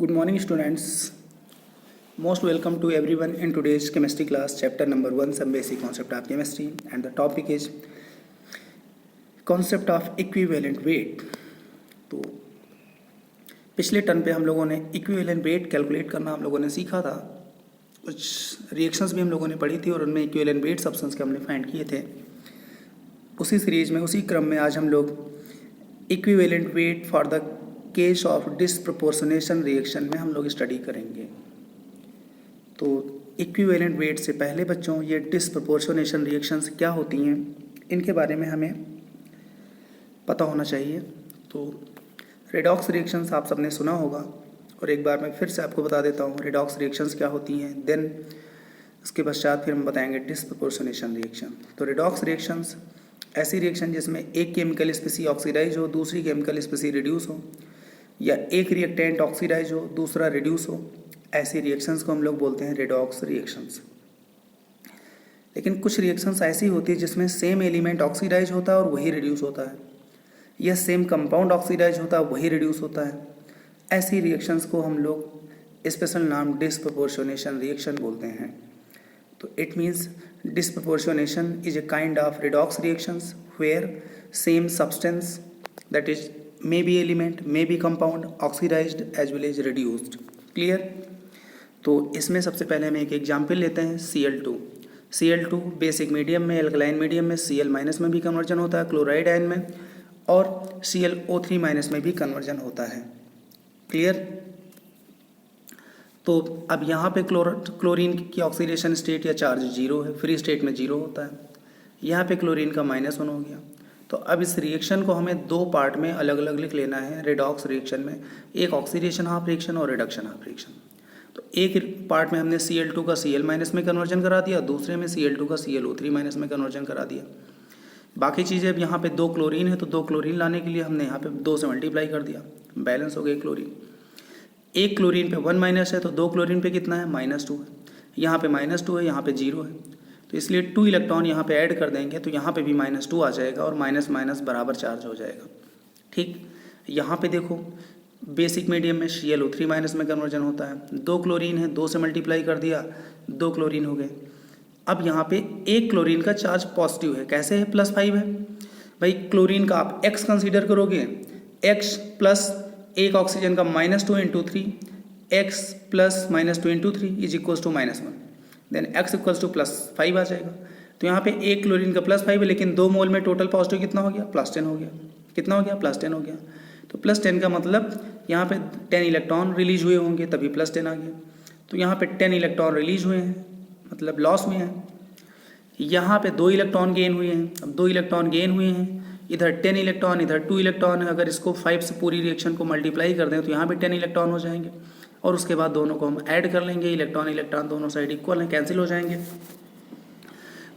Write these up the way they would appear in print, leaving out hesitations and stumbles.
Good morning, students. Most welcome to everyone in today's chemistry class, chapter number 1, some basic concept of chemistry, and the topic is concept of equivalent weight. तो पिछले term पे हम लोगों ने equivalent weight calculate करना हम लोगों ने सीखा था। कुछ रिएक्शंस भी हम लोगों ने पढ़ी थी और उनमें इक्विवेलेंट वेट सब्सटेंस के हमने फाइंड किए थे। उसी सीरीज में उसी क्रम में आज हम लोग equivalent weight for the case of disproportionation reaction में हम लोग स्टडी करेंगे। तो इक्विवेलेंट वेट से पहले बच्चों ये डिसप्रपोर्शनेशन रिएक्शंस क्या होती हैं इनके बारे में हमें पता होना चाहिए। तो रेडॉक्स रिएक्शंस आप सबने सुना होगा और एक बार मैं फिर से आपको बता देता हूँ रेडॉक्स रिएक्शंस क्या होती हैं। देन उसके पश्चात फिर हम बताएंगे डिसप्रपोर्शनेशन रिएक्शन। तो रेडॉक्स रिएक्शंस ऐसी रिएक्शन जिसमें एक केमिकल स्पीसी ऑक्सीडाइज हो, दूसरी केमिकल स्पीसी रिड्यूस हो, या एक रिएक्टेंट ऑक्सीडाइज हो, दूसरा रिड्यूस हो, ऐसी रिएक्शंस को हम लोग बोलते हैं रेडॉक्स रिएक्शंस। लेकिन कुछ रिएक्शंस ऐसी होती है जिसमें सेम एलिमेंट ऑक्सीडाइज होता है और वही रिड्यूस होता है, या सेम कंपाउंड ऑक्सीडाइज होता है वही रिड्यूस होता है। ऐसी रिएक्शंस को हम लोग स्पेशल नाम डिसप्रपोर्शनेशन रिएक्शन बोलते हैं। तो it means disproportionation is a kind of redox reactions where same substance, that is maybe element, maybe compound, oxidized as well as reduced. Clear? तो इसमें सबसे पहले हम एक एग्जाम्पल लेते हैं Cl2। Cl2 बेसिक मीडियम में, एल्कलाइन मीडियम में Cl- में भी कन्वर्जन होता है, क्लोराइड आयन में, और ClO3- में भी कन्वर्जन होता है। क्लियर? तो अब यहाँ पे क्लोरीन की ऑक्सीडेशन स्टेट या चार्ज जीरो है, फ्री स्टेट में जीरो होता है। यहाँ पे क्लोरीन का -1 हो गया। तो अब इस रिएक्शन को हमें दो पार्ट में अलग अलग लिख लेना है रेडॉक्स रिएक्शन में, एक ऑक्सीडेशन हाफ रिएक्शन और रिडक्शन हाफ रिएक्शन। तो एक पार्ट में हमने Cl2 का Cl- में कन्वर्जन करा दिया, दूसरे में Cl2 का ClO3- में कन्वर्जन करा दिया। बाकी चीज़ें अब यहाँ पे दो क्लोरीन है तो दो क्लोरीन लाने के लिए हमने यहाँ पे 2 से मल्टीप्लाई कर दिया, बैलेंस हो गए क्लोरीन। एक क्लोरीन पे 1- है तो दो क्लोरीन पे कितना है, -2 है। यहाँ पे -2 है, यहाँ पे 0 है, तो इसलिए 2 इलेक्ट्रॉन यहाँ पे ऐड कर देंगे तो यहाँ पे भी -2 आ जाएगा और माइनस बराबर चार्ज हो जाएगा। ठीक, यहाँ पे देखो बेसिक मीडियम में ClO3- में कन्वर्जन होता है, दो क्लोरीन है, 2 से मल्टीप्लाई कर दिया, 2 क्लोरीन हो गए। अब यहाँ पे एक क्लोरीन का चार्ज पॉजिटिव है, कैसे है, +5 है। भाई क्लोरीन का आप X कंसीडर करोगे, X प्लस एक ऑक्सीजन का -2 × 3, X plus -2 × 3 is equals to -1, then X equals to +5 आ जाएगा। तो यहाँ पे एक क्लोरीन का +5 है, लेकिन 2 मोल में टोटल पॉजिटिव कितना हो गया, +10 हो गया। कितना हो गया, +10 हो गया। तो +10 का मतलब यहाँ पे 10 इलेक्ट्रॉन रिलीज हुए होंगे तभी +10 आ गया। तो यहाँ पे 10 इलेक्ट्रॉन रिलीज हुए हैं मतलब लॉस हुए हैं। यहाँ पे 2 इलेक्ट्रॉन गेन हुए हैं। अब 2 इलेक्ट्रॉन गेन हुए हैं, इधर 10 इलेक्ट्रॉन, इधर 2 इलेक्ट्रॉन है। अगर इसको 5 से पूरी रिएक्शन को मल्टीप्लाई कर दें तो यहाँ पे 10 इलेक्ट्रॉन हो जाएंगे और उसके बाद दोनों को हम ऐड कर लेंगे। इलेक्ट्रॉन इलेक्ट्रॉन दोनों साइड इक्वल हैं, कैंसिल हो जाएंगे।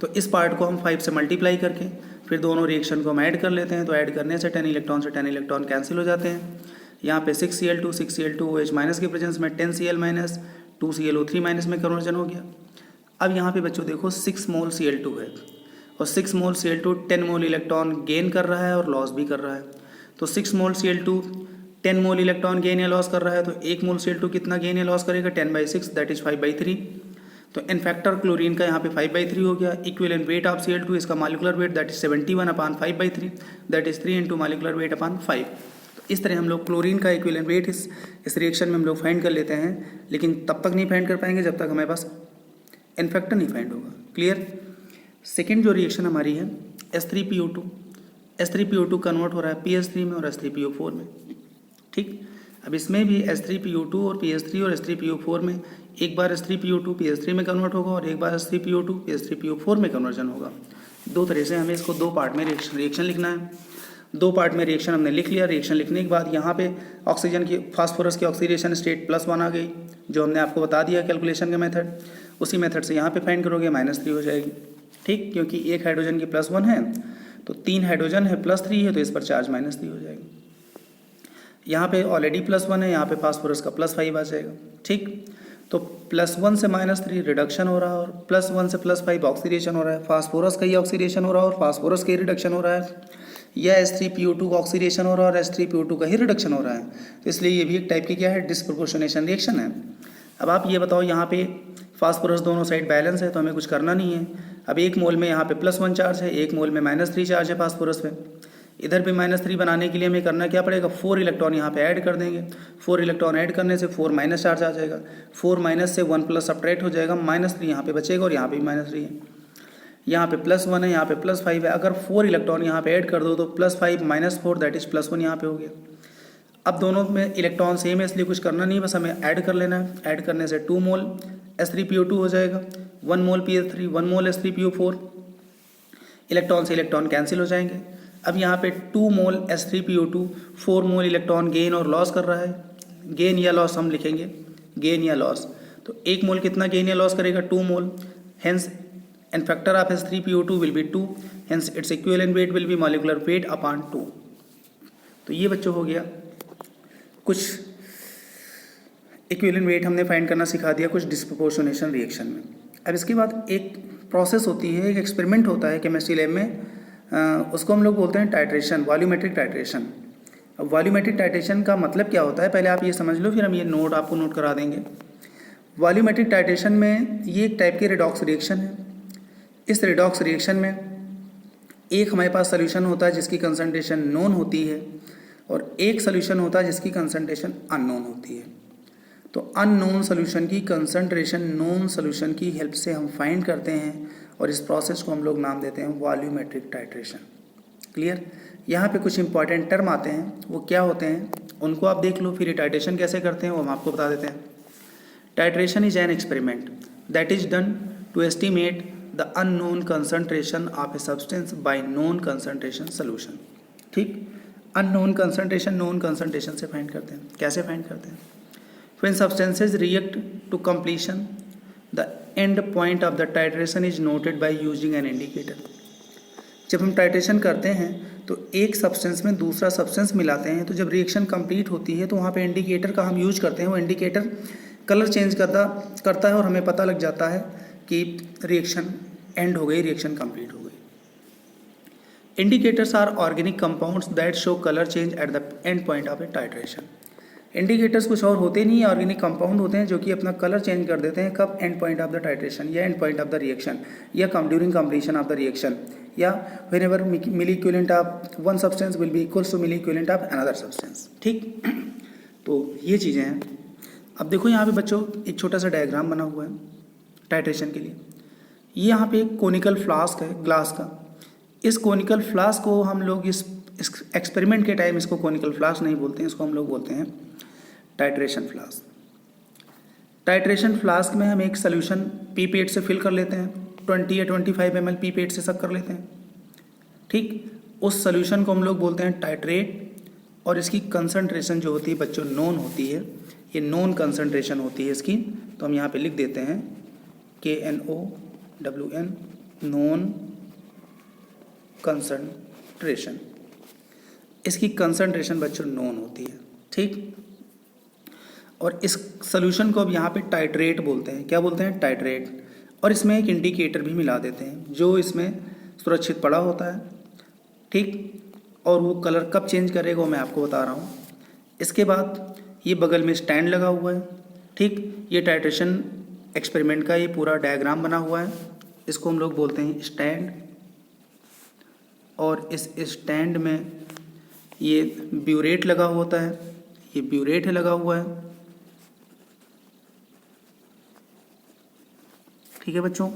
तो इस पार्ट को हम 5 से मल्टीप्लाई करके फिर दोनों रिएक्शन को हम ऐड कर लेते हैं। तो ऐड करने से 10 इलेक्ट्रॉन से 10 इलेक्ट्रॉन कैंसिल हो जाते हैं। यहाँ पे 6Cl2 OH- के प्रेजेंस में 10Cl- 2 ClO3- में कन्वर्जन हो गया। अब यहाँ पे बच्चों देखो 6 मोल Cl2 है और 6 मोल Cl2 10 मोल इलेक्ट्रॉन गेन कर रहा है और लॉस भी कर रहा है। तो 6 मोल Cl2 10 मोल इलेक्ट्रॉन गेन या लॉस कर रहा है, तो 1 मोल Cl2 कितना गेन या लॉस करेगा, 10/6, दैट इज 5/3। तो इन फैक्टर क्लोरीन का यहाँ पे 5/3 हो गया। इक्विवेलेंट वेट ऑफ Cl2, इसका molecular weight that is 71/5/3, that is 3 × molecular weight upon 5। तो इस तरह हम लोग क्लोरीन का इक्विवेलेंट वेट इस रिएक्शन में हम लोग फाइंड कर लेते हैं, लेकिन तब तक नहीं फाइंड कर पाएंगे जब तक हमारे पास इन फैक्टर नहीं फाइंड होगा। क्लियर? सेकेंड जो रिएक्शन हमारी है H3PO2, H3PO2 कन्वर्ट हो रहा है PH3 में और H3PO4 में। ठीक, अब इसमें भी H3PO2 और PH3 और H3PO4 में एक बार H3PO2 PH3 में कन्वर्ट होगा और एक बार H3PO2 PH3PO4 में कन्वर्जन होगा। दो तरह से हमें इसको दो पार्ट में रिएक्शन लिखना है। दो पार्ट में रिएक्शन हमने लिख लिया। रिएक्शन लिखने के बाद यहाँ पे ऑक्सीजन की फास्फोरस की ऑक्सीडेशन स्टेट +1 आ गई, जो हमने आपको बता दिया कैलकुलेशन के मेथड। उसी मेथड से यहाँ पे फाइंड करोगे -3 हो जाएगी। ठीक, क्योंकि एक हाइड्रोजन की +1 है तो 3 हाइड्रोजन है, +3 है तो इस पर चार्ज -3 हो जाएगी। यहाँ पे ऑलरेडी +1 है, यहाँ पे फास्फोरस का +5 आ जाएगा। ठीक, तो +1 से -3 रिडक्शन हो रहा है और +1 से +5 ऑक्सीडेशन हो रहा है। फास्फोरस का ही ऑक्सीडेशन हो रहा है और फास्फोरस का ही रिडक्शन हो रहा है। या H3PO2 का ऑक्सीडेशन हो रहा है और H3PO2 का ही रिडक्शन हो रहा है, तो इसलिए ये भी एक टाइप की क्या है, डिस्प्रोपोर्शनेशन रिएक्शन है। अब आप ये बताओ, यहाँ पे फास्फोरस दोनों साइड बैलेंस है तो हमें कुछ करना नहीं है। अब 1 मोल में यहाँ पे +1 चार्ज है, 1 मोल में -3 चार्ज है फास्फोरस पे। इधर भी -3 बनाने के लिए हमें करना क्या पड़ेगा, 4 इलेक्ट्रॉन यहाँ पे ऐड कर देंगे। 4 इलेक्ट्रॉन ऐड करने से 4 माइनस चार्ज आ जाएगा, 4 माइनस से 1 प्लस सब्ट्रैक्ट हो जाएगा, -3 यहाँ पे बचेगा और यहाँ पे भी -3 है, यहाँ पे +1 है, यहाँ पे +5 है। अगर 4 इलेक्ट्रॉन यहाँ पे ऐड कर दो तो +5 - 4 दैट इज +1 यहाँ पे हो गया। अब दोनों में इलेक्ट्रॉन सेम है इसलिए कुछ करना नहीं है, बस हमें ऐड कर लेना है। ऐड करने से 2 मोल H3PO2 हो जाएगा, 1 मोल PH3, 1 मोल H3PO4, इलेक्ट्रॉन से इलेक्ट्रॉन कैंसिल हो जाएंगे। अब यहाँ पे 2 मोल H3PO2 4 मोल इलेक्ट्रॉन गेन और लॉस कर रहा है, गेन या लॉस हम लिखेंगे, गेन या लॉस। तो 1 मोल कितना गेन या लॉस करेगा, 2 mole, hence n factor of H3PO2 will be 2, hence its equivalent weight will be molecular weight upon 2। तो ये बच्चों हो गया कुछ इक्विवेलेंट वेट हमने फाइंड करना सिखा दिया कुछ डिस्प्रोपोर्शनेशन रिएक्शन में। अब इसके बाद एक प्रोसेस होती है, एक एक्सपेरिमेंट होता है केमिस्ट्री लैब में, उसको हम लोग बोलते हैं टाइट्रेशन, वॉल्यूमेट्रिक टाइट्रेशन। अब वॉल्यूमेट्रिक टाइट्रेशन का मतलब क्या होता है, पहले आप ये समझ लो, फिर हम ये नोट आपको नोट करा देंगे। वॉल्यूमेट्रिक टाइट्रेशन में ये एक टाइप की रिडॉक्स रिएक्शन है। इस रिडॉक्स रिएक्शन में एक हमारे पास सोल्यूशन होता है जिसकी कंसंट्रेशन नोन होती है और एक सोल्यूशन होता है जिसकी कंसंट्रेशन अननोन होती है। तो अननोन सोल्यूशन की कंसंट्रेशन नोन सोल्यूशन की हेल्प से हम फाइंड करते हैं और इस प्रोसेस को हम लोग नाम देते हैं वॉल्यूमेट्रिक टाइट्रेशन। क्लियर? यहाँ पे कुछ इंपॉर्टेंट टर्म आते हैं, वो क्या होते हैं उनको आप देख लो, फिर ये टाइट्रेशन कैसे करते हैं वो हम आपको बता देते हैं। Titration is an experiment that is done to estimate the unknown concentration of a substance by known concentration solution. ठीक, अननोन कंसंट्रेशन नोन कंसंट्रेशन से फाइंड करते हैं। कैसे फाइंड करते हैं? When substances react to completion, the end point of the titration is noted by using an indicator. जब हम titration करते हैं तो एक सब्सटेंस में दूसरा सब्सटेंस मिलाते हैं, तो जब रिएक्शन कंप्लीट होती है तो वहाँ पे इंडिकेटर का हम यूज करते हैं। वो इंडिकेटर कलर चेंज करता है और हमें पता लग जाता है कि रिएक्शन एंड हो गई, रिएक्शन कंप्लीट हो गई। Indicators are organic compounds that show colour change at the end point of a titration. Indicators कुछ और होते नहीं है, ऑर्गेनिक कंपाउंड होते हैं जो कि अपना कलर चेंज कर देते हैं कब, end point of the titration या end point of the reaction या during completion of the reaction या whenever milliequivalent of one substance will be equals to milliequivalent of another substance. ठीक, तो ये चीज़ें हैं। अब देखो यहाँ पे बच्चों एक छोटा सा डायग्राम बना हुआ है टाइट्रेशन के लिए। ये यहाँ पे एक कोनिकल फ्लास्क है ग्लास का। इस कोनिकल फ्लास्क को हम लोग इस एक्सपेरिमेंट के टाइम इसको कोनिकल फ्लास्क नहीं बोलते हैं, इसको हम लोग बोलते हैं टाइट्रेशन फ्लास्क। टाइट्रेशन फ्लास्क में हम एक सोल्यूशन पीपेट से फिल कर लेते हैं, 20 या 25 ml पीपेट से सक कर लेते हैं। ठीक, उस सोल्यूशन को हम लोग बोलते हैं टाइट्रेट और इसकी कंसंट्रेशन जो होती है बच्चों नोन होती है, ये नोन कंसंट्रेशन होती है इसकी। तो हम यहाँ पे लिख देते हैं KNOWN, नोन कंसंट्रेशन। इसकी कंसंट्रेशन बच्चों नोन होती है। ठीक, और इस सोल्यूशन को अब यहाँ पे टाइट्रेट बोलते हैं। क्या बोलते हैं? टाइट्रेट। और इसमें एक इंडिकेटर भी मिला देते हैं जो इसमें सुरक्षित पड़ा होता है। ठीक, और वो कलर कब चेंज करेगा वो मैं आपको बता रहा हूँ। इसके बाद ये बगल में स्टैंड लगा हुआ है। ठीक, ये टाइट्रेशन एक्सपेरिमेंट का ये पूरा डायग्राम बना हुआ है, इसको हम लोग बोलते हैं स्टैंड। और इस स्टैंड में ये ब्यूरेट लगा होता है, ये ब्यूरेट है लगा हुआ है। ठीक है बच्चों,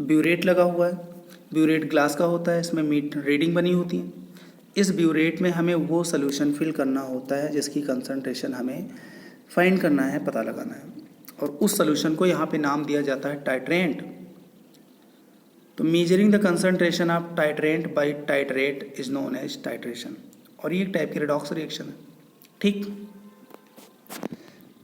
ब्यूरेट लगा हुआ है, ब्यूरेट ग्लास का होता है, इसमें मीट रीडिंग बनी होती है। इस ब्यूरेट में हमें वो सोल्यूशन फिल करना होता है जिसकी कंसंट्रेशन हमें फाइंड करना है, पता लगाना है, और उस सोल्यूशन को यहाँ पे नाम दिया जाता है टाइट्रेंट। तो measuring the concentration of titrant by titrate is known as titration, और ये एक टाइप की रिडॉक्स रिएक्शन है। ठीक,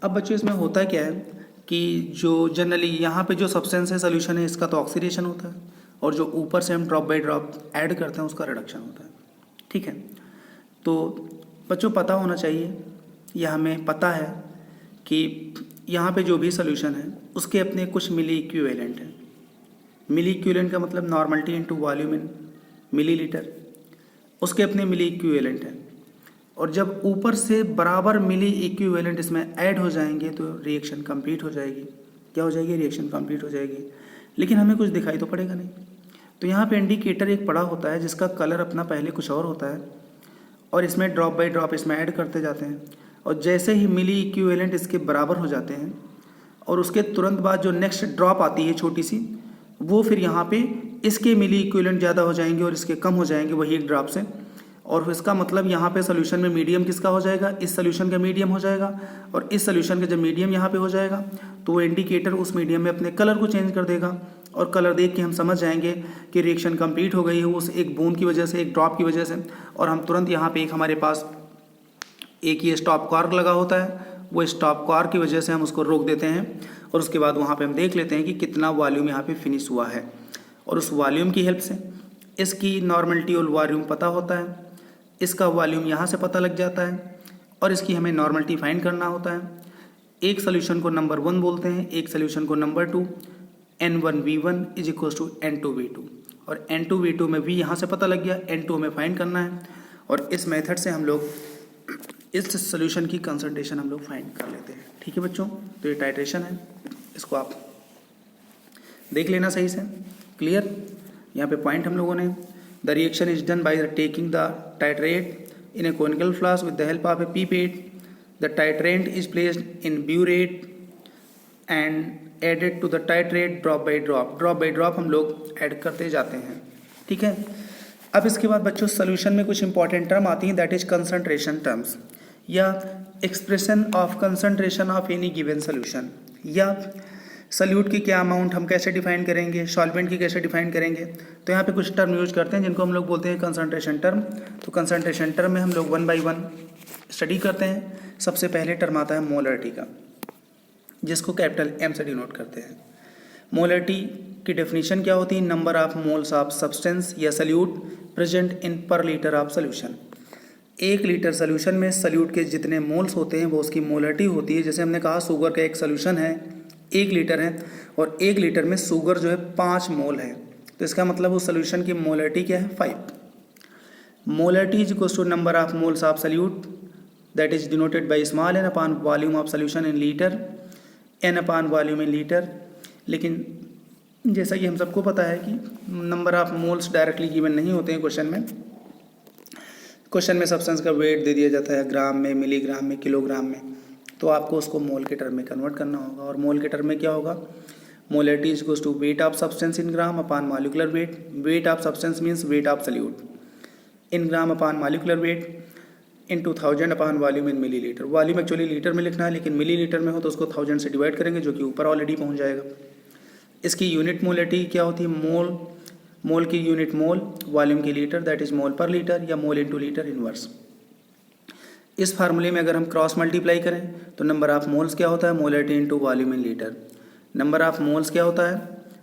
अब बच्चों इसमें होता क्या है कि जो जनरली यहाँ पे जो सब्सटेंस है सोल्यूशन है इसका तो ऑक्सीडेशन होता है, और जो ऊपर से हम ड्रॉप बाय ड्रॉप ऐड करते हैं उसका रिडक्शन होता है। ठीक है, तो बच्चों पता होना चाहिए, यह हमें पता है कि यहाँ पे जो भी सोल्यूशन है उसके अपने कुछ मिली इक्विवेलेंट हैं। मिली इक्विवेलेंट का मतलब normality into volume in millilitre. उसके अपने मिली इक्विवेलेंट हैं, और जब ऊपर से बराबर मिली इक्विवेलेंट इसमें ऐड हो जाएंगे तो रिएक्शन कंप्लीट हो जाएगी। क्या हो जाएगी? रिएक्शन कंप्लीट हो जाएगी। लेकिन हमें कुछ दिखाई तो पड़ेगा नहीं। तो यहाँ पे इंडिकेटर एक पड़ा होता है जिसका कलर अपना पहले कुछ और होता है, और इसमें ड्रॉप बाय ड्रॉप इसमें ऐड करते जाते हैं, और जैसे ही मिली इक्विवेलेंट इसके बराबर हो जाते हैं और उसके तुरंत बाद जो नेक्स्ट ड्रॉप आती है छोटी सी, वो फिर यहाँ पे इसके मिली इक्विवेलेंट ज़्यादा हो जाएंगे और इसके कम हो जाएंगे वही एक ड्रॉप से। और इसका मतलब यहाँ पे सोल्यूशन में मीडियम किसका हो जाएगा? इस सोल्यूशन का मीडियम हो जाएगा, और इस सोल्यूशन का जब मीडियम यहाँ पे हो जाएगा तो वो इंडिकेटर उस मीडियम में अपने कलर को चेंज कर देगा, और कलर देख के हम समझ जाएंगे कि रिएक्शन कंप्लीट हो गई है उस एक बूंद की वजह से, एक ड्रॉप की वजह से। और हम तुरंत यहाँ पे एक हमारे पास एक ये स्टॉप कॉर्क लगा होता है, वो स्टॉप कॉर्क की वजह से हम उसको रोक देते हैं, और उसके बाद वहाँ पे हम देख लेते हैं कि कितना वॉल्यूम यहाँ पे फिनिश हुआ है, और उस वॉल्यूम की हेल्प से इसकी नॉर्मलिटी और वॉल्यूम पता होता है। इसका वॉल्यूम यहाँ से पता लग जाता है, और इसकी हमें नॉर्मलिटी फाइंड करना होता है। एक सोल्यूशन को नंबर 1 बोलते हैं, एक सोल्यूशन को number 2। N1V1 is equal to N2V2, और N2V2 में V यहाँ से पता लग गया, N2 में फाइंड करना है, और इस मेथड से हम लोग इस सोल्यूशन की कंसंट्रेशन हम लोग फाइंड कर लेते हैं। ठीक है बच्चों, तो ये टाइट्रेशन है, इसको आप देख लेना सही से। क्लियर? यहाँ पे पॉइंट हम लोगों ने, the reaction is done by taking the titrate in a conical flask with the help of a pipette. The titrant is placed in burette and added to the titrate drop by drop. Drop by drop हम लोग add करते जाते हैं। ठीक है, अब इसके बाद बच्चों सोल्यूशन में कुछ इंपॉर्टेंट टर्म आती हैं, दैट इज कंसंट्रेशन टर्म्स, या expression of concentration of any given solution, या सल्यूट की क्या अमाउंट हम कैसे डिफाइन करेंगे, सॉल्वेंट की कैसे डिफाइन करेंगे। तो यहाँ पे कुछ टर्म यूज करते हैं जिनको हम लोग बोलते हैं कंसंट्रेशन टर्म। तो कंसंट्रेशन टर्म में हम लोग 1 by 1 स्टडी करते हैं। सबसे पहले टर्म आता है मोलरिटी का, जिसको कैपिटल M से डिनोट करते हैं। मोलरिटी की डेफिनेशन क्या होती है? Number of moles of substance या salute present in per litre of solution. 1 litre solution में सल्यूट के जितने मोल्स होते हैं वो उसकी मोलरिटी होती है। जैसे हमने कहा शुगर का एक सोल्यूशन है 1 लीटर है, और 1 लीटर में शुगर जो है 5 मोल है, तो इसका मतलब उस सोल्यूशन की मोलरिटी क्या है? 5। Molarity is equal to number of moles of solute that is denoted by small n upon volume of solution in litre, n upon volume in litre. लेकिन जैसा कि हम सबको पता है कि number of moles directly given नहीं होते हैं क्वेश्चन में। क्वेश्चन में सब्सटेंस का वेट दे दिया जाता है ग्राम में, मिलीग्राम में, किलोग्राम में, तो आपको उसको मोल के टर्म में कन्वर्ट करना होगा। और मोल के टर्म में क्या होगा? Molarity is equal to weight of substance in gram upon molecular weight. Weight of substance means weight of solute in gram upon molecular weight into 1000 upon volume in millilitre. Volume actually litre में लिखना है, लेकिन millilitre में हो तो उसको 1000 से divide करेंगे, जो कि ऊपर ऑलरेडी पहुंच जाएगा। इसकी यूनिट मोलरिटी क्या होती है? मोल की यूनिट मोल, वॉल्यूम की लीटर, दैट इज मोल पर लीटर, या मोल इंटू लीटर इनवर्स। इस फार्मूले में अगर हम क्रॉस मल्टीप्लाई करें तो नंबर ऑफ मोल्स क्या होता है? Molarity into volume in litre. Number of moles क्या होता है?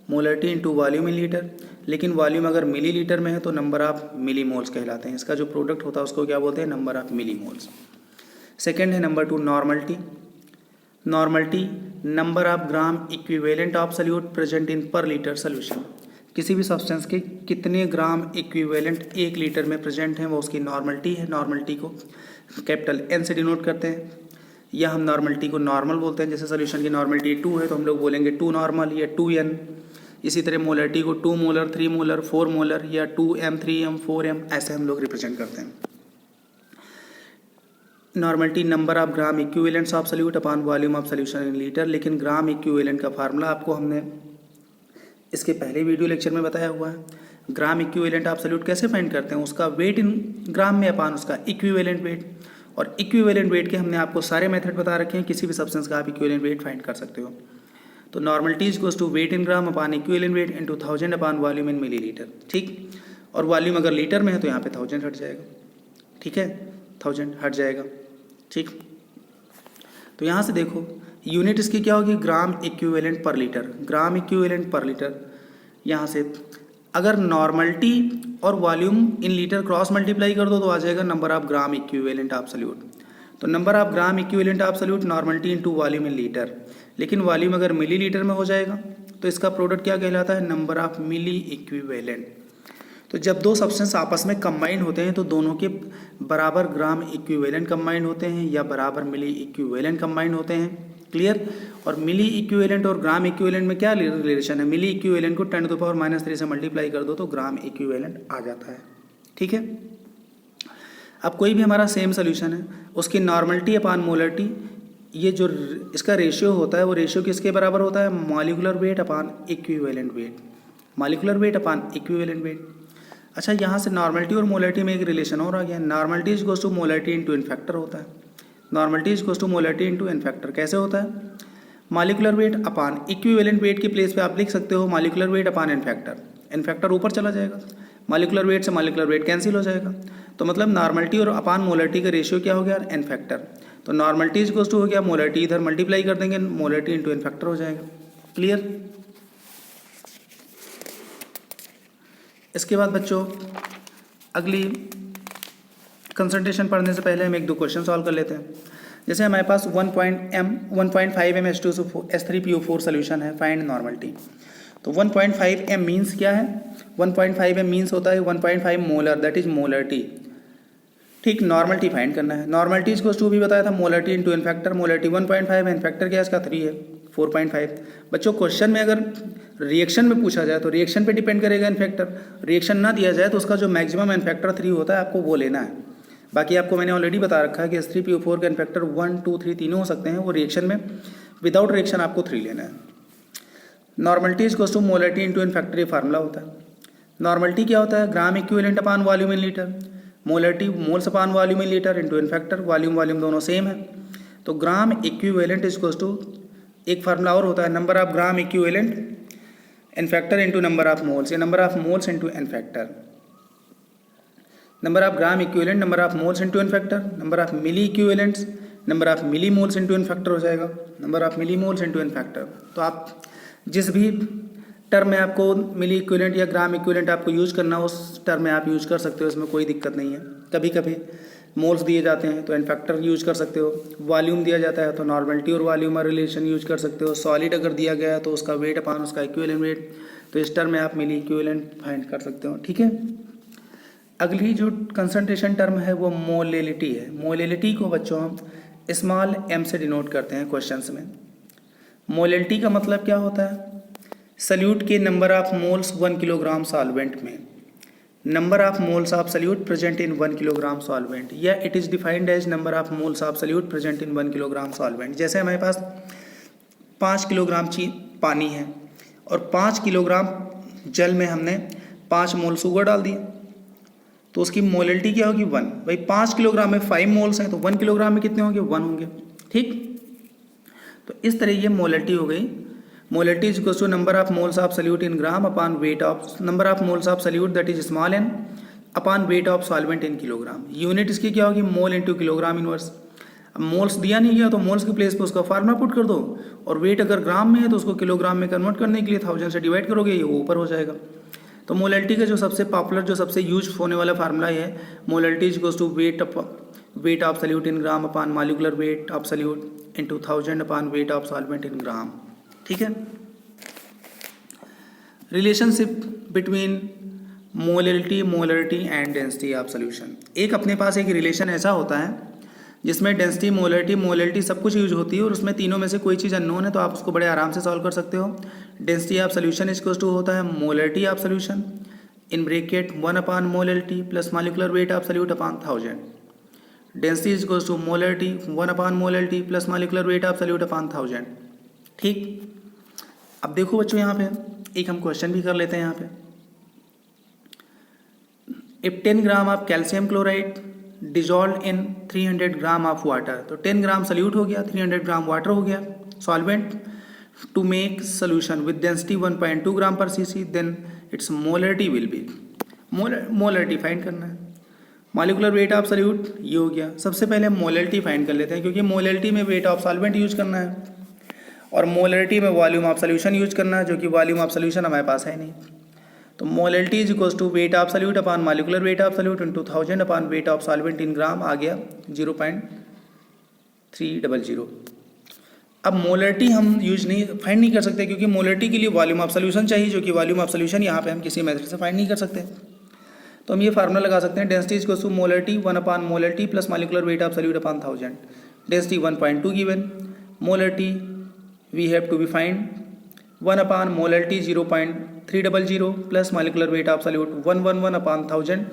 Molarity into volume in litre. लेकिन वॉल्यूम अगर मिली लीटर में है तो नंबर ऑफ मिली मोल्स कहलाते हैं। इसका जो प्रोडक्ट होता है उसको क्या बोलते हैं? Number of milli moles. Second है number 2 normality. Normality number of gram equivalent of solute present in per litre solution. किसी भी सब्सटेंस के कितने ग्राम इक्विवेलेंट 1 लीटर में प्रेजेंट हैं वो उसकी नॉर्मलिटी है। नॉर्मलिटी को कैपिटल N से डिनोट करते हैं, या हम नॉर्मलिटी को नॉर्मल बोलते हैं। जैसे सोल्यूशन की नॉर्मलिटी 2 है तो हम लोग बोलेंगे 2 नॉर्मल या 2N। इसी तरह मोलरिटी को 2 मोलर, 3 मोलर, 4 मोलर या 2M, 3M, 4M ऐसे हम लोग रिप्रेजेंट करते हैं। Normality number of gram equivalents of solute upon volume of solution in litre. लेकिन ग्राम इक्विवेलेंट का फार्मूला आपको हमने इसके पहले वीडियो लेक्चर में बताया हुआ है। ग्राम इक्विवेलेंट ऑफ सल्यूट कैसे फाइंड करते हैं? उसका वेट इन ग्राम में अपॉन उसका इक्विवेलेंट वेट, और इक्विवेलेंट वेट के हमने आपको सारे मेथड बता रखे हैं। किसी भी सब्सटेंस का आप इक्विवेलेंट वेट फाइंड कर सकते हो। तो normality is equal to weight in gram upon equivalent weight into 1000 upon volume in millilitre. ठीक, और वॉल्यूम अगर लीटर में है तो यहाँ पे 1000 हट जाएगा। ठीक है, 1000 हट जाएगा। ठीक, तो यहाँ से देखो यूनिट इसकी क्या होगी? Gram equivalent per litre. Gram equivalent per litre. यहाँ से अगर नॉर्मलिटी और volume in litre cross multiply कर दो तो आ जाएगा number of gram equivalent of solute. तो number of gram equivalent of solute normality into volume in litre. लेकिन वॉल्यूम अगर मिली लीटर में हो जाएगा तो इसका प्रोडक्ट क्या कहलाता है? Number of milli equivalent. तो जब दो सब्सटेंस आपस में कंबाइन होते हैं तो दोनों के बराबर ग्राम इक्विवेलेंट कंबाइन होते हैं या बराबर मिली इक्विवेलेंट कंबाइन होते हैं। क्लियर। और मिली इक्विवेलेंट और ग्राम इक्विवेलेंट में क्या रिलेशन है? मिली इक्विवेलेंट को 10⁻³ से मल्टीप्लाई कर दो तो ग्राम इक्विवेलेंट आ जाता है। ठीक है। अब कोई भी हमारा सेम सोल्यूशन है, उसकी नॉर्मलिटी अपान मोलरिटी, ये जो इसका रेशियो होता है वो रेशियो किसके बराबर होता है? Molecular weight upon equivalent wait. Molecular weight upon equivalent wait. अच्छा, यहाँ से नॉर्मलिटी और मोलरिटी में एक रिलेशन और आ गया। Normality is equals to molarity into n factor होता है। Normality is equals to molarity into n factor. कैसे होता है? Molecular weight upon equivalent weight की प्लेस पे आप लिख सकते हो molecular weight upon n factor. N factor ऊपर चला जाएगा, मॉलिक्यूलर वेट से मॉलिक्यूलर वेट कैंसिल हो जाएगा, तो मतलब नॉर्मलिटी और अपान मोलरिटी का रेशियो क्या हो गया? N factor. तो नॉर्मलिटी इज इक्वल्स टू हो गया मोलरिटी, इधर मल्टीप्लाई कर देंगे, मोलरिटी इंटू एन फैक्टर हो जाएगा। क्लियर। इसके बाद बच्चों अगली कंसंट्रेशन पढ़ने से पहले हम एक दो क्वेश्चन सॉल्व कर लेते हैं। जैसे हमारे पास 1.5 m H2SO4 सोल्यूशन है, फाइंड नॉर्मलिटी। तो 1.5 m मीन्स क्या है? 1.5 m मीन्स होता है 1.5 मोलर, दैट इज मोलरिटी। ठीक, नॉर्मलिटी फाइंड करना है। नॉर्मलिटी इसको 2 भी बताया था, molarity into n factor. Molarity 1.5 है, एन फैक्टर क्या है इसका? 3 है, 4.5। बच्चों क्वेश्चन में अगर रिएक्शन में पूछा जाए तो रिएक्शन पे डिपेंड करेगा एन फैक्टर। रिएक्शन ना दिया जाए तो उसका जो मैक्सिमम एन फैक्टर 3 होता है आपको वो लेना है। बाकी आपको मैंने ऑलरेडी बता रखा है कि H3PO4 का एन फैक्टर 1, 2, 3 तीनों हो सकते हैं। वो रिएक्शन में विदाउट रिएक्शन आपको 3 लेना है। Normality is equals to molarity into n factor, ये फार्मूला होता है। नॉर्मलिटी क्या होता है? Gram equivalent upon volume in litre. Molarity moles upon volume in litre into n factor. Volume दोनों सेम है, तो gram equivalent is equals to, एक फार्मूला और होता है, number of gram equivalent n factor into number of moles, या number of moles into n factor. Number of gram equivalent, number of moles into n factor, number of milli equivalents, number of milli moles into n factor हो जाएगा, number of milli moles into n factor. तो आप जिस भी term में आपको मिली equivalent या gram equivalent आपको यूज़ करना हो उस टर्म में आप यूज़ कर सकते हो, इसमें कोई दिक्कत नहीं है। कभी कभी मोल्स दिए जाते हैं तो एन फैक्टर यूज कर सकते हो, वॉल्यूम दिया जाता है तो नॉर्मलिटी और वॉल्यूम का रिलेशन यूज कर सकते हो, सॉलिड अगर दिया गया है तो उसका वेट अपान उसका इक्विवेलेंट वेट, तो इस टर्म में आप मिली इक्विवेलेंट फाइंड कर सकते हो। ठीक है। अगली जो कंसंट्रेशन टर्म है वो मोलेलिटी है। मोलेलिटी को बच्चों हम स्मॉल m से डिनोट करते हैं क्वेश्चंस में। मोलेलिटी का मतलब क्या होता है? सल्यूट के number of moles 1 kilogram solvent में, number of moles of solute present in 1 kilogram solvent, या it is defined as number of moles of solute present in 1 kilogram solvent. जैसे हमारे पास 5 किलोग्राम पानी है और 5 किलोग्राम जल में हमने 5 मोल शुगर डाल दिए, तो उसकी मोलेलिटी क्या होगी? 1। भाई 5 किलोग्राम में 5 मोल्स हैं तो 1 किलोग्राम में कितने होंगे? 1 होंगे। ठीक, तो इस तरह ये मोलेलिटी हो गई। Molality is equal to number of moles of solute in gram upon weight of number of moles of solute that is small n upon weight of solvent in kilogram. Unit इसकी क्या होगी? Mole into kilogram inverse. अब moles दिया नहीं गया तो moles की place पे उसका फार्मूला पुट कर दो, और वेट अगर ग्राम में है तो उसको किलोग्राम में कन्वर्ट करने के लिए 1000 से डिवाइड करोगे, ये ऊपर हो जाएगा। तो मोलेलिटी का जो सबसे पॉपुलर जो सबसे यूज होने वाला फार्मूला है, molality is equal to weight of solute in gram upon molecular weight of solute into 1000 upon weight of solvent in gram. ठीक है। Relationship between molarity and density of solution. एक अपने पास एक रिलेशन ऐसा होता है जिसमें डेंसिटी मोलरिटी सब कुछ यूज होती है, और उसमें तीनों में से कोई चीज़ अननोन है तो आप उसको बड़े आराम से सॉल्व कर सकते हो। Density of solution equals to होता है molarity of solution in bracket 1 upon molarity plus molecular weight of solute upon 1000। Density equals to molarity 1 upon molarity plus molecular weight of solute upon 1000। ठीक, अब देखो बच्चों यहाँ पे एक हम क्वेश्चन भी कर लेते हैं। यहाँ पे if 10 gram of calcium chloride dissolve in 300 gram of water, तो 10 ग्राम सल्यूट हो गया, 300 ग्राम वाटर हो गया solvent, to make solution with density 1.2 gram per cc, then its molarity will be. Molarity find करना है। मॉलिक्यूलर वेट ऑफ सल्यूट ये हो गया। सबसे पहले हम मोलरिटी फाइंड कर लेते हैं, क्योंकि मोलरिटी में वेट ऑफ सॉल्वेंट यूज करना है और मोलरिटी में वॉल्यूम ऑफ सोल्यूशन यूज करना है, जो कि वॉल्यूम ऑफ सोल्यूशन हमारे पास है नहीं। तो molarity is equals to weight of solute upon molecular weight of solute into 1000 upon weight of solvent in gram, आ गया 0.300। अब मोलरिटी हम यूज नहीं फाइंड नहीं कर सकते, क्योंकि मोलरिटी के लिए वॉल्यूम ऑफ सोल्यूशन चाहिए, जो कि वॉल्यूम ऑफ सोल्यूशन यहाँ पे हम किसी मेथड से फाइंड नहीं कर सकते। तो हम ये फार्मूला लगा सकते हैं, density is equals to molarity 1/मोलरिटी plus molecular weight of solute upon 1000. Density 1.2 given, molarity we have to be find 1/मोलरिटी 0.300 plus molecular weight of solute 111/1000.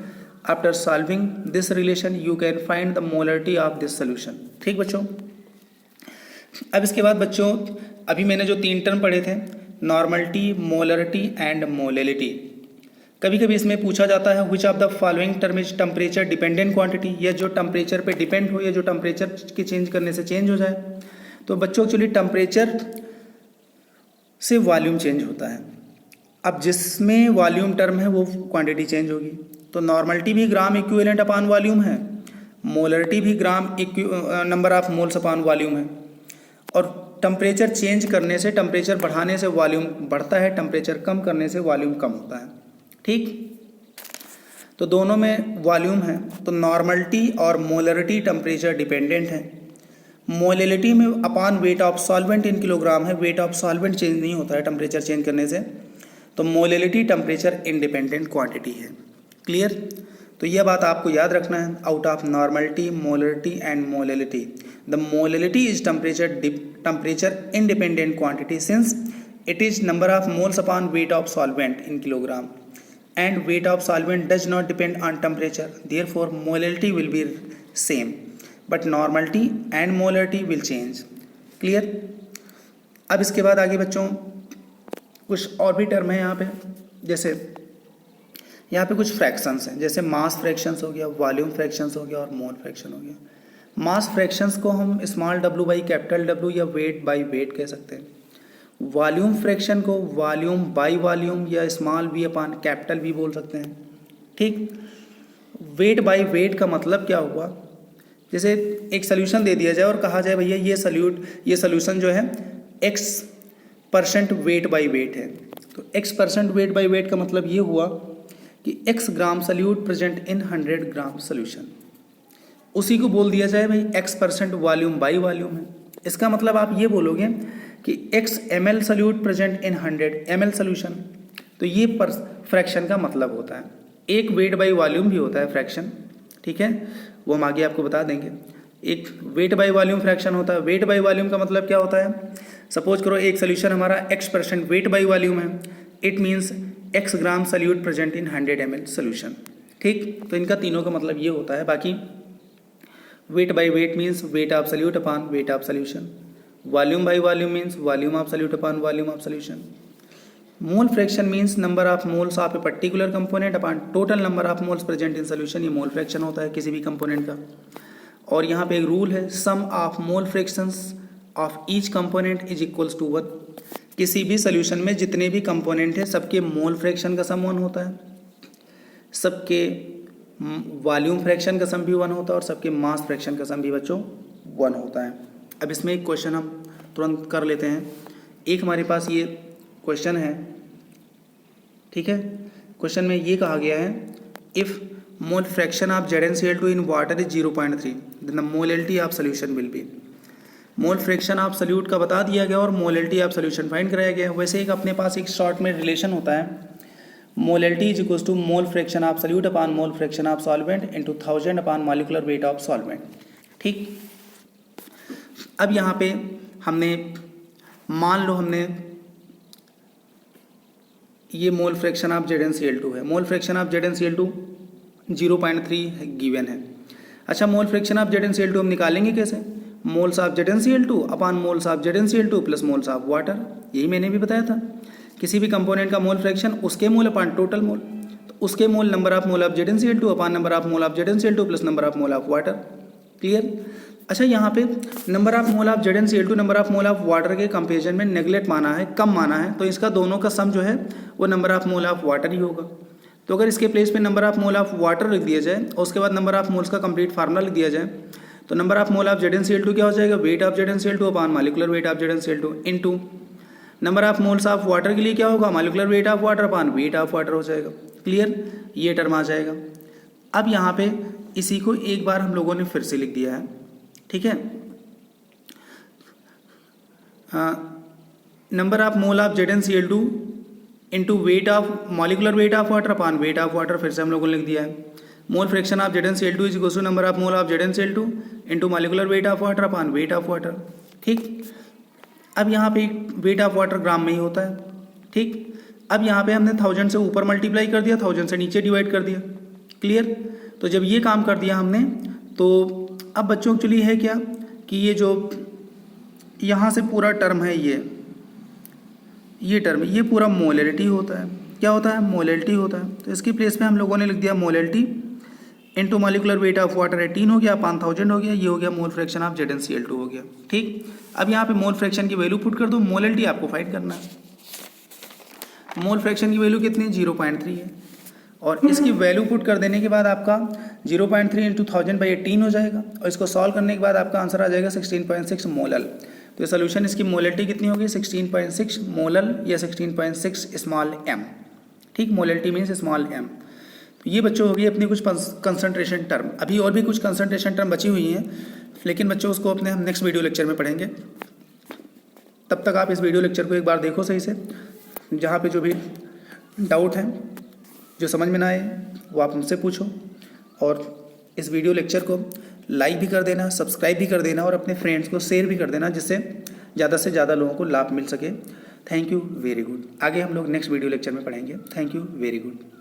After solving this relation you can find the molarity of this solution. ठीक बच्चों, अब इसके बाद बच्चों अभी मैंने जो 3 टर्म पढ़े थे, नॉर्मलिटी, मोलरिटी एंड मोलेलिटी. कभी कभी इसमें पूछा जाता है which of the following term is temperature dependent quantity, या जो टेम्परेचर पे डिपेंड हो या जो टेम्परेचर के चेंज करने से चेंज हो जाए. तो बच्चों एक्चुअली टेम्परेचर से वॉल्यूम चेंज होता है. अब जिसमें वॉल्यूम टर्म है वो क्वांटिटी चेंज होगी. तो नॉर्मलिटी भी ग्राम इक्विवेलेंट अपॉन वॉल्यूम है, मोलरिटी भी gram number of moles upon volume है. और टेम्परेचर चेंज करने से, टेम्परेचर बढ़ाने से वॉल्यूम बढ़ता है, टेम्परेचर कम करने से वॉल्यूम कम होता है. ठीक, तो दोनों में वॉल्यूम है. तो नॉर्मलिटी और मोलरिटी टेम्परेचर डिपेंडेंट है. मोलेलिटी में upon weight of solvent in kilogram है, वेट ऑफ सॉल्वेंट चेंज नहीं होता है टेम्परेचर चेंज करने से. तो मोलेलिटी टेम्परेचर इंडिपेंडेंट क्वांटिटी है. क्लियर? तो यह बात आपको याद रखना है. Out of normality, molarity and molality, the molality is temperature independent quantity since it is number of moles upon weight of solvent in kilogram, and weight of solvent does not depend on temperature, therefore molality will be same, but normality and molarity will change. Clear? अब इसके बाद आगे बच्चों कुछ और भी term है यहाँ पे, जैसे यहाँ पे कुछ फ्रैक्शंस हैं, जैसे मास फ्रैक्शंस हो गया, वॉल्यूम फ्रैक्शंस हो गया और मोल फ्रैक्शन हो गया. मास फ्रैक्शंस को हम small w by capital W या वेट बाई वेट कह सकते हैं. वॉल्यूम फ्रैक्शन को वॉल्यूम बाई वॉल्यूम या small v upon capital V बोल सकते हैं. ठीक, वेट बाई वेट का मतलब क्या हुआ, जैसे एक सोल्यूशन दे दिया जाए और कहा जाए भैया ये सोल्यूशन जो है x% वेट बाई वेट है. तो x% वेट बाई वेट का मतलब ये हुआ कि x gram solute present in 100 gram solution. उसी को बोल दिया जाए भाई x% वॉल्यूम बाई वॉल्यूम है. इसका मतलब आप ये बोलोगे कि x ml solute present in 100 ml solution. तो ये फ्रैक्शन का मतलब होता है. एक वेट बाई वॉल्यूम भी होता है फ्रैक्शन, ठीक है, वो हम आगे आपको बता देंगे. एक वेट बाई वॉल्यूम फ्रैक्शन होता है. वेट बाई वॉल्यूम का मतलब क्या होता है, सपोज करो एक सोल्यूशन हमारा x% वेट बाई वॉल्यूम है, it means x gram solute present in 100 ml solution. ठीक, तो इनका तीनों का मतलब ये होता है. बाकी weight by wait means weight of solute upon weight of solution. Volume by volume means volume of solute upon volume of solution. Mole fraction means number of moles of a particular component upon total number of moles present in solution. ये mole fraction होता है किसी भी component का. और यहाँ पे एक रूल है, sum of mole fractions of each component is equals to 1. किसी भी सोल्यूशन में जितने भी कंपोनेंट हैं सबके मोल फ्रैक्शन का सम 1 होता है, सबके वॉल्यूम फ्रैक्शन का सम भी 1 होता है और सबके मास फ्रैक्शन का सम भी बच्चों 1 होता है. अब इसमें एक क्वेश्चन हम तुरंत कर लेते हैं. एक हमारे पास ये क्वेश्चन है, ठीक है. क्वेश्चन में ये कहा गया है if mole fraction of ZnCl2 in water is 0.3 then the molality of solution will be. Mole fraction of solute का बता दिया गया और मोलेलिटी ऑफ सोल्यूशन फाइंड कराया गया. वैसे एक अपने पास एक शॉर्ट में रिलेशन होता है, molality is equals to mole fraction of solute upon mole fraction of solvent into 1000 upon molecular weight of solvent. ठीक, अब यहाँ पे हमने मान लो हमने ये मोल फ्रैक्शन ऑफ ZnCl2 है. Mole fraction of ZnCl2 0.3 given है. अच्छा, मोल फ्रैक्शन ऑफ ZnCl2 हम निकालेंगे कैसे, moles of ZnCl2 upon moles of ZnCl2 plus moles of water. यही मैंने भी बताया था, किसी भी कंपोनेंट का मोल फ्रैक्शन उसके मोल अपॉन टोटल मोल. तो उसके mole number of mole of ZnCl2 upon number of mole of ZnCl2 plus number of mole of water. Clear? अच्छा, यहाँ पे number of mole of ZnCl2 number of mole of water के comparison में neglect माना है, कम माना है, तो इसका दोनों का सम जो है वो number of mole of water ही होगा. तो अगर इसके प्लेस पे number of mole of water लिख दिया जाए और उसके बाद नंबर ऑफ मोल्स का कंप्लीट फार्मूला लिख दिया जाए, तो number of mole of ZnCl2 क्या हो जाएगा, weight of ZnCl2 upon molecular weight of ZnCl2 into number of moles of water के लिए क्या होगा, molecular weight of water upon weight of water हो जाएगा. क्लियर? ये टर्म आ जाएगा. अब यहाँ पे इसी को एक बार हम लोगों ने फिर से लिख दिया है, ठीक है. Number of mole of ZnCl2 into weight of molecular weight of water upon weight of water, फिर से हम लोगों ने लिख दिया है। Mole fraction of ZnCl2 is equal to number of mole of ZnCl2 into molecular weight of water upon weight of water. ठीक, अब यहाँ पे वेट ऑफ वाटर ग्राम में ही होता है। ठीक, अब यहाँ पे हमने 1000 से ऊपर मल्टीप्लाई कर दिया, 1000 से नीचे डिवाइड कर दिया। क्लियर? तो जब ये काम कर दिया हमने, तो अब बच्चों एक्चुअली है क्या कि ये जो यहाँ से पूरा टर्म है, ये टर्म, ये पूरा मोलैलिटी होता है। क्या होता है? मोलैलिटी होता है। तो इसकी प्लेस पे हम लोगों ने लिख दिया molality into molecular weight of water 18 हो गया, अपॉन 1000 हो गया, ये हो गया मोल फ्रैक्शन ऑफ ZnCl2 हो गया। ठीक, अब यहाँ पे मोल फ्रैक्शन की वैल्यू पुट कर दो, मोलैलिटी आपको फाइंड करना है। मोल फ्रैक्शन की वैल्यू कितनी? 0.3 है, और इसकी वैल्यू पुट कर देने के बाद आपका 0.3 इंटू 1000/18 हो जाएगा, और इसको सॉल्व करने के बाद आपका आंसर आ जाएगा 16.6 मोलल। तो सोल्यूशन इसकी मोलैलिटी कितनी होगी? 16.6 मोलल या 16.6 स्मॉल m। ठीक, मोलैलिटी मीन्स स्मॉल m। तो ये बच्चों होगी अपनी कुछ कंसंट्रेशन टर्म। अभी और भी कुछ कंसंट्रेशन टर्म बची हुई हैं, लेकिन बच्चों उसको अपने हम नेक्स्ट वीडियो लेक्चर में पढ़ेंगे। तब तक आप इस वीडियो लेक्चर को एक बार देखो सही से, जहाँ पे जो भी डाउट है, जो समझ में ना आए, वो आप हमसे पूछो। और इस वीडियो लेक्चर को लाइक भी कर देना, सब्सक्राइब भी कर देना, और अपने फ्रेंड्स को शेयर भी कर देना, जिससे ज़्यादा से ज़्यादा लोगों को लाभ मिल सके। Thank you very good. आगे हम लोग नेक्स्ट वीडियो लेक्चर में पढ़ेंगे। Thank you very good.